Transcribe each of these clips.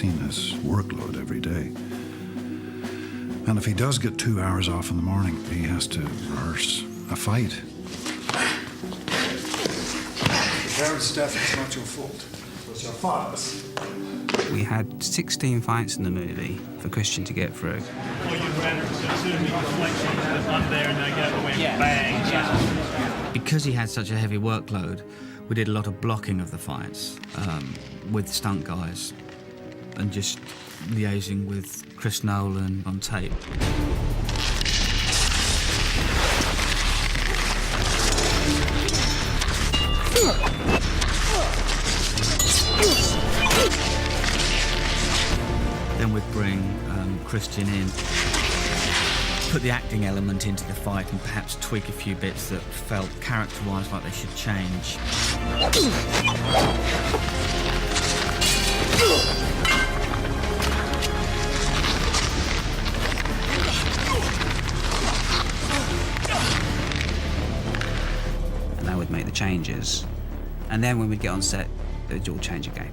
seen his workload every day. And if he does get 2 hours off in the morning, he has to rehearse a fight. Parents' death is not your fault. It was your father's. We had 16 fights in the movie for Christian to get through. Well, you'd rather assume the reflection was up there and they get away with bang. Because he had such a heavy workload, we did a lot of blocking of the fights with stunt guys and just liaising with Chris Nolan on tape. Then we'd bring Christian in, put the acting element into the fight and perhaps tweak a few bits that felt character-wise like they should change. And that would make the changes. And then when we'd get on set, they'd all change again.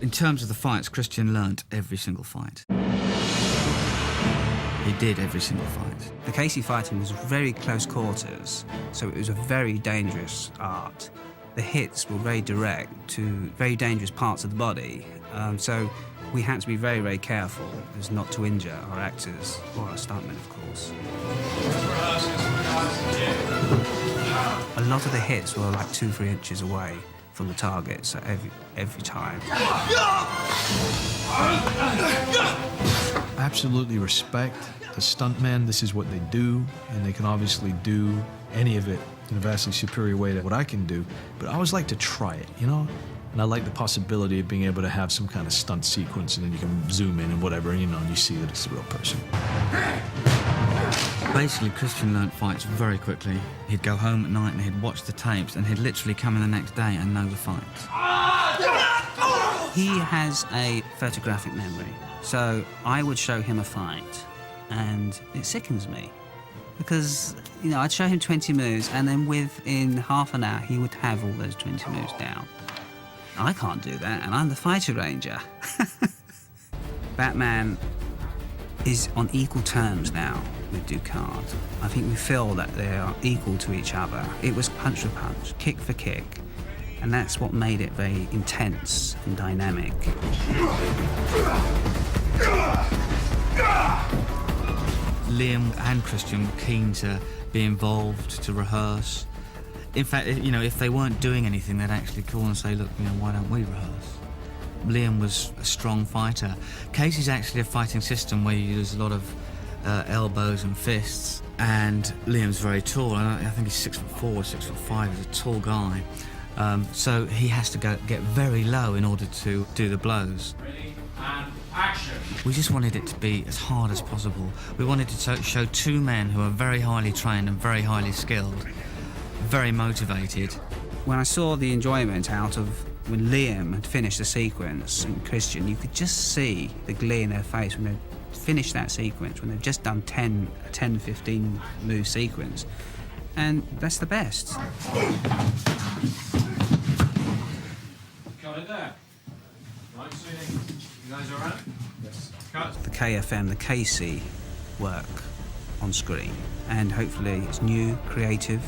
In terms of the fights, Christian learnt every single fight. He did every single fight. The Casey fighting was very close quarters, so it was a very dangerous art. The hits were very direct to very dangerous parts of the body, so we had to be very, very careful as not to injure our actors or our stuntmen, of course. A lot of the hits were like 2-3 inches away from the target, so every time. Absolutely respect the stuntmen. This is what they do, and they can obviously do any of it in a vastly superior way to what I can do. But I always like to try it, you know? And I like the possibility of being able to have some kind of stunt sequence, and then you can zoom in and whatever, and, you know, and you see that it's a real person. Basically, Christian learnt fights very quickly. He'd go home at night and he'd watch the tapes, and he'd literally come in the next day and know the fights. He has a photographic memory, so I would show him a fight, and it sickens me. Because, you know, I'd show him 20 moves, and then within half an hour, he would have all those 20 moves down. I can't do that, and I'm the fighter ranger. Batman is on equal terms now with Ducard. I think we feel that they are equal to each other. It was punch for punch, kick for kick, and that's what made it very intense and dynamic. Liam and Christian were keen to be involved, to rehearse. In fact, you know, if they weren't doing anything, they'd actually call and say, look, you know, why don't we rehearse? Liam was a strong fighter. Casey's actually a fighting system where you use a lot of elbows and fists, and Liam's very tall. I think he's 6'4", 6'5". He's a tall guy. So he has to get very low in order to do the blows. Ready, and action. We just wanted it to be as hard as possible. We wanted to show two men who are very highly trained and very highly skilled, very motivated. When I saw the enjoyment out of when Liam had finished the sequence and Christian, you could just see the glee in their face when they finished that sequence, when they've just done 10, 15 move sequence. And that's the best. Got it there. Right, Sweeney. You guys all right? Yes. Cut. The KFM, the Casey work on screen. And hopefully it's new, creative.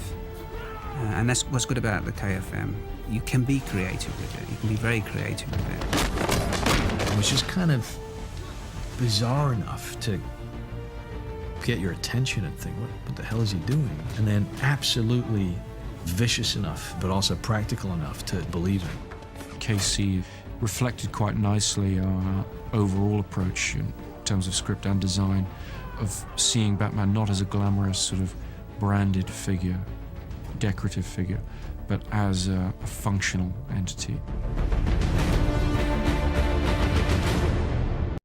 And that's what's good about the KFM. You can be creative with it. You can be very creative with it. It was just kind of bizarre enough to get your attention and think, what the hell is he doing? And then absolutely vicious enough, but also practical enough to believe it. Casey reflected quite nicely our overall approach in terms of script and design, of seeing Batman not as a glamorous sort of branded figure, decorative figure, but as a functional entity.